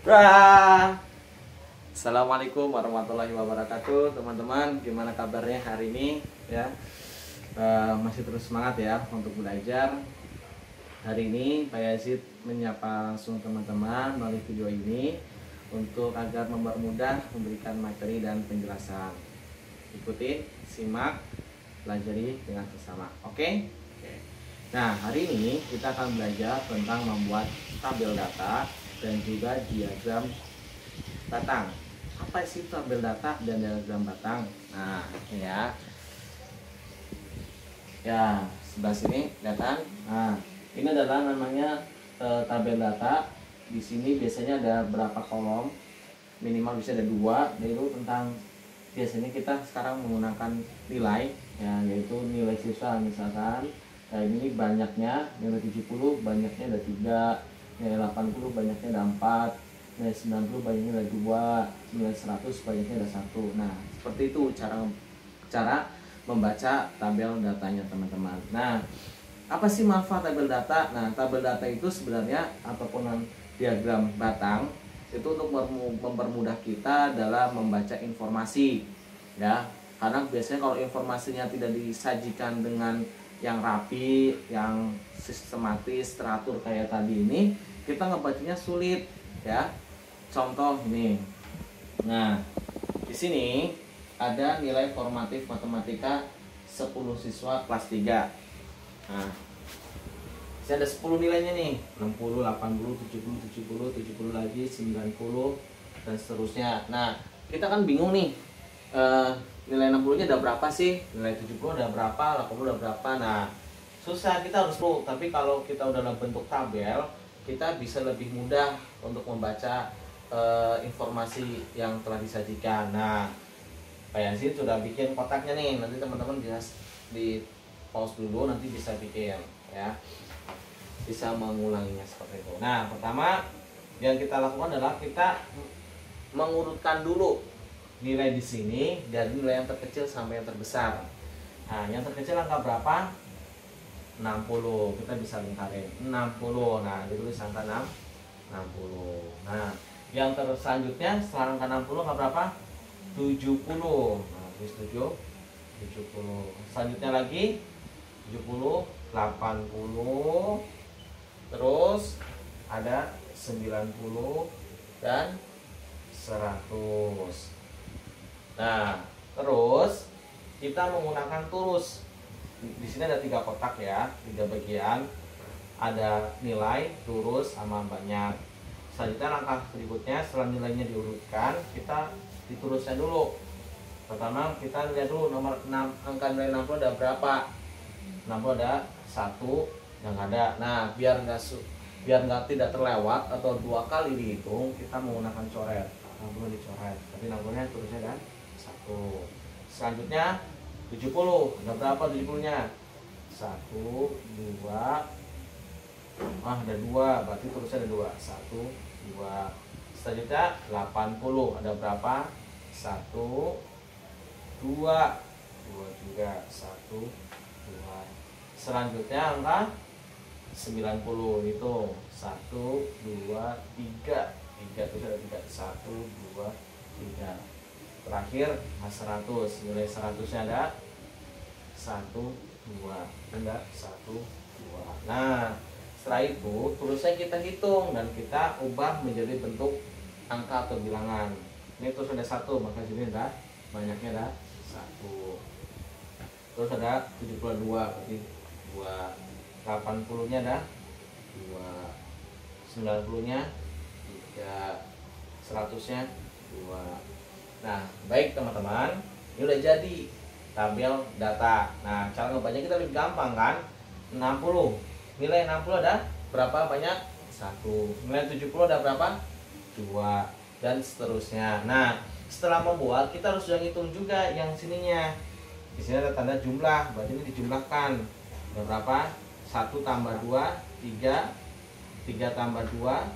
Wah. Assalamualaikum warahmatullahi wabarakatuh, teman-teman. Gimana kabarnya hari ini? Ya, masih terus semangat ya untuk belajar. Hari ini Pak Yazid menyapa langsung teman-teman melalui video ini untuk agar mempermudah memberikan materi dan penjelasan. Ikuti, simak, pelajari dengan sesama. Oke? Nah, hari ini kita akan belajar tentang membuat tabel data dan juga diagram batang. Apa sih tabel data dan diagram batang? Nah, ini ya. Ya, sebelah sini kelihatan. Nah, ini adalah namanya tabel data. Di sini biasanya ada berapa kolom? Minimal bisa ada 2. Yaitu tentang biasanya kita sekarang menggunakan nilai, ya, yaitu nilai siswa misalkan. Nah, ini banyaknya nilai 70, banyaknya ada 3, nilai 80 banyaknya ada 4, nilai 90 banyaknya ada 2, nilai 100 banyaknya ada 1. Nah, seperti itu cara membaca tabel datanya, teman-teman. Nah, apa sih manfaat tabel data? Nah, tabel data itu sebenarnya ataupun diagram batang itu untuk mempermudah kita dalam membaca informasi, ya. Karena biasanya kalau informasinya tidak disajikan dengan yang rapi, yang sistematis, teratur kayak tadi ini, kita ngebacanya sulit, ya. Contoh ini. Nah, di sini ada nilai formatif matematika 10 siswa kelas 3. Nah, ini ada 10 nilainya nih, 60, 80, 70, 70, 70 lagi, 90 dan seterusnya. Nah, kita kan bingung nih. Nilai 60-nya ada berapa sih? Nilai 70 ada berapa? 80 ada berapa? Nah, susah, kita harus tahu. Tapi kalau kita udah dalam bentuk tabel, kita bisa lebih mudah untuk membaca informasi yang telah disajikan. Nah, Pak Yazid sudah bikin kotaknya nih. Nanti teman-teman bisa di pause dulu, nanti bisa bikin, ya. Bisa mengulanginya seperti itu. Nah, pertama yang kita lakukan adalah kita mengurutkan dulu nilai di sini dari nilai yang terkecil sampai yang terbesar. Nah, yang terkecil angka berapa? 60. Kita bisa lingkarin 60. Nah, ditulis angka 60. Nah, yang selanjutnya setelah angka 60 angka berapa? 70. Nah, tulis 70. Selanjutnya lagi 70, 80. Terus ada 90 dan 100. Nah, terus kita menggunakan turus. Di sini ada 3 kotak ya, 3 bagian. Ada nilai, turus, sama banyak. Selanjutnya langkah berikutnya setelah nilainya diurutkan, kita diturusnya dulu. Pertama kita lihat dulu nomor 6, angka nilai 60 ada berapa? 60 ada 1 yang ada. Nah, biar nggak tidak terlewat atau 2 kali dihitung, kita menggunakan coret. 60 dicoret, tapi 60-nya turusnya kan 1. Selanjutnya 70, ada berapa 70-nya? 1, 2, ada 2, berarti terusnya ada 2. 1, 2. Selanjutnya 80, ada berapa? 1, 2, 2 juga. 1, 2. Selanjutnya angka 90 itu 1, 2, 3. 3 terus ada 3. 1, 2, 3. Terakhir 100. Nilai 100-nya ada 1, 2. Ada 1, 2. Nah, setelah itu terusnya kita hitung dan kita ubah menjadi bentuk angka atau bilangan. Ini terus ada 1, maka sini ada banyaknya ada 1. Terus ada 72, berarti 2. 80-nya ada 2. 90-nya 3. 100-nya 2. Nah, baik teman-teman, ini udah jadi tabel data. Nah, cara ngebacanya kita lebih gampang kan? 60. Nilai 60 ada berapa banyak? 1. Nilai 70 ada berapa? 2. Dan seterusnya. Nah, setelah membuat kita harus sudah hitung juga yang sininya. Di sini ada tanda jumlah, berarti ini dijumlahkan. Ada berapa? 1 tambah 2, 3. 3 tambah 2,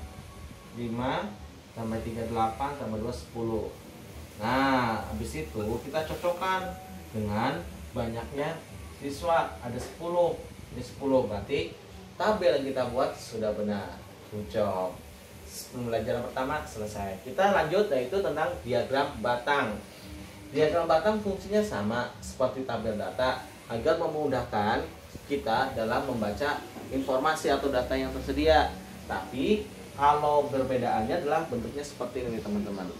5. Tambah 3, 8. Tambah 2, 10. Nah, habis itu kita cocokkan dengan banyaknya siswa, ada 10. Ini 10, berarti tabel yang kita buat sudah benar. Good job. pembelajaran pertama selesai. Kita lanjut, yaitu tentang diagram batang. Diagram batang fungsinya sama seperti tabel data agar memudahkan kita dalam membaca informasi atau data yang tersedia. Tapi kalau perbedaannya adalah bentuknya seperti ini teman-teman.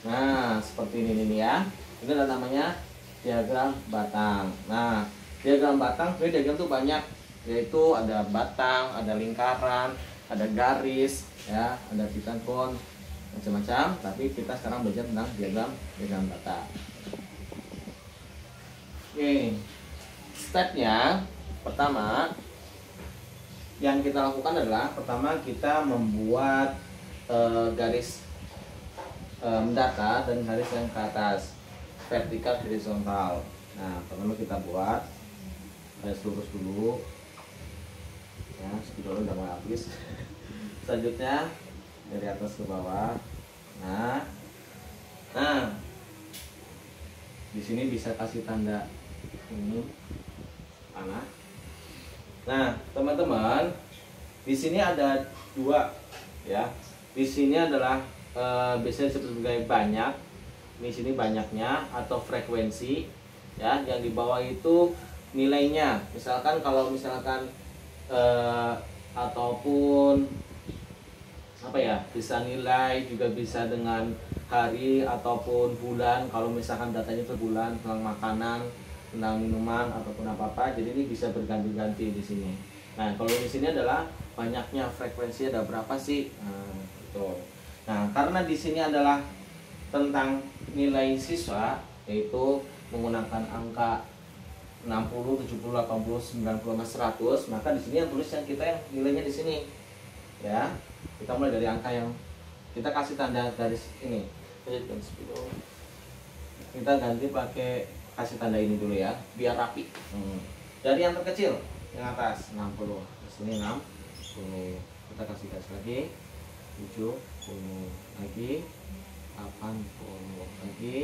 Nah, seperti ini nih ya. Ini adalah namanya diagram batang. Nah, diagram batang, diagram itu banyak, yaitu ada batang, ada lingkaran, ada garis, ya, ada pentagon, macam-macam. Tapi kita sekarang belajar tentang diagram batang. Oke, stepnya pertama yang kita lakukan adalah pertama kita membuat garis mendata dan garis yang ke atas, vertikal horizontal. Nah, pertama kita buat garis lurus dulu ya, spidol udah mau habis. Selanjutnya dari atas ke bawah. Nah di sini bisa kasih tanda ini panah. Nah teman-teman, di sini ada dua ya. Di sini adalah biasanya disebut sebagai banyak. Di sini banyaknya atau frekuensi ya. Yang di bawah itu nilainya. Misalkan kalau misalkan ataupun apa ya, bisa nilai, juga bisa dengan hari ataupun bulan. Kalau misalkan datanya itu bulan, tentang makanan, tentang minuman ataupun apa-apa, jadi ini bisa berganti-ganti di sini. Nah, kalau di sini adalah banyaknya, frekuensi ada berapa sih? Nah, gitu. Nah, karena di sini adalah tentang nilai siswa, yaitu menggunakan angka 60, 70, 80, 90, 100, maka di sini yang tulis yang kita yang nilainya di sini. Ya. Kita mulai dari angka yang kita kasih tanda garis ini. Kita ganti pakai kasih tanda ini dulu ya, biar rapi. Dari yang terkecil yang atas 60. Di sini 60. Kita kasih garis lagi. 70 lagi, 80 lagi,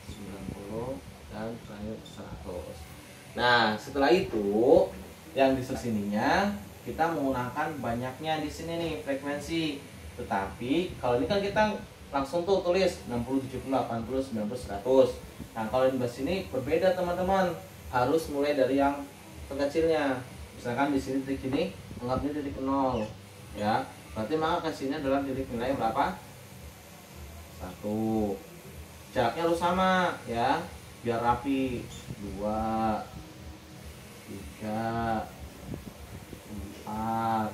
90 dan terakhir 100. Nah, setelah itu yang di sininya kita menggunakan banyaknya di sini nih frekuensi. Tetapi kalau ini kan kita langsung tuh tulis 60, 70, 80, 90, 100. Nah, kalau di sini berbeda teman-teman. Harus mulai dari yang terkecilnya. Misalkan di sini titik ini anggapnya titik 0 ya. Berarti maka ke sini adalah titik nilai berapa? 1. Jaraknya harus sama ya, biar rapi. 2, 3, 4,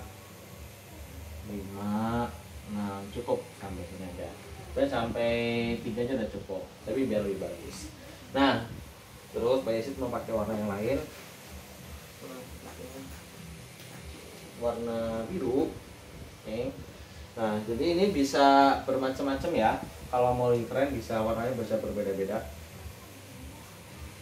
5, 6, cukup sampai sini aja. Sampai 3 aja udah cukup, tapi biar lebih bagus. Nah, terus Pak Yesid mau pakai warna yang lain, warna biru. Oke. Nah, jadi ini bisa bermacam-macam ya. Kalau mau lebih keren bisa warnanya bisa berbeda-beda.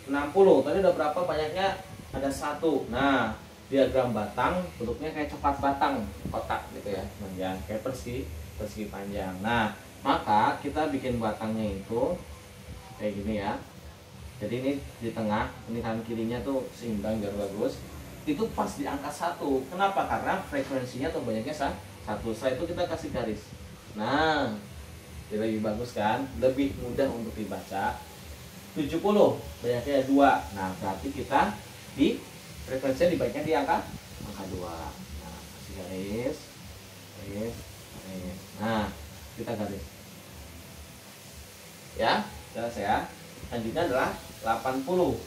60, tadi udah berapa banyaknya? Ada 1. Nah, diagram batang bentuknya kayak coklat batang, kotak gitu ya, panjang kayak persegi panjang. Nah, maka kita bikin batangnya itu kayak gini ya. Jadi ini di tengah, ini kanan kirinya tuh seimbang biar bagus. Itu pas di angka 1. Kenapa? Karena frekuensinya tuh banyaknya 1. Setelah itu kita kasih garis. Nah, jadi lebih bagus kan? Lebih mudah untuk dibaca. 70 banyaknya 2. Nah, berarti kita di frekuensinya dibaca di angka 2. Nah, kasih garis. Nah, kita garis. Ya, jelas ya. Selanjutnya adalah 80.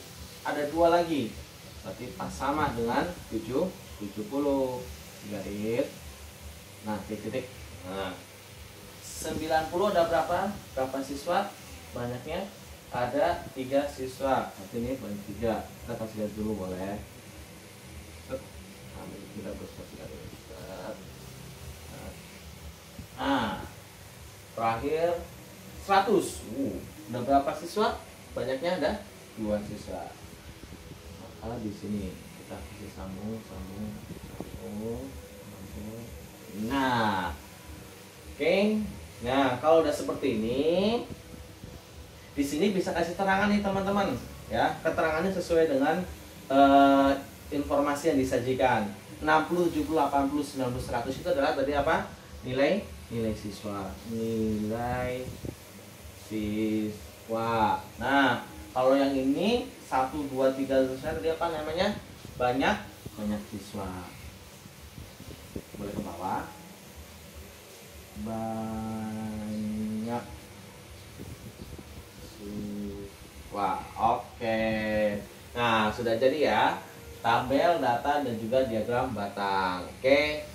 Ada 2 lagi. Berarti pas sama dengan 70. Garis. Nah, titik. Nah, 90 ada berapa siswa? Banyaknya ada 3 siswa. Berarti ini banyak 3. Kita kasih garis dulu boleh. Kita terus kasih garis. Nah, terakhir 100. Udah berapa siswa? Banyaknya ada 2 siswa. Maka di sini kita kasih sambung. Nah, oke. Nah, kalau udah seperti ini, di sini bisa kasih terangan nih teman-teman, ya. Keterangannya sesuai dengan informasi yang disajikan. 60, 70, 80, 90, 100 itu adalah tadi apa? Nilai siswa. Nilai siswa. Nah, kalau yang ini 1, 2, 3 tadi apa namanya? Banyak siswa. Boleh ke bawah. Banyak siswa. Oke. Nah, sudah jadi ya tabel, data, dan juga diagram batang. Oke.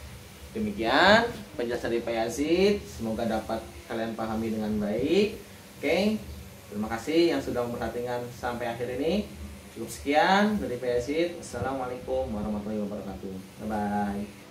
Demikian penjelasan dari Pak Yazid. Semoga dapat kalian pahami dengan baik. Oke. Terima kasih yang sudah memperhatikan sampai akhir ini. Cukup sekian dari Pak Yazid. Assalamualaikum warahmatullahi wabarakatuh. Bye bye.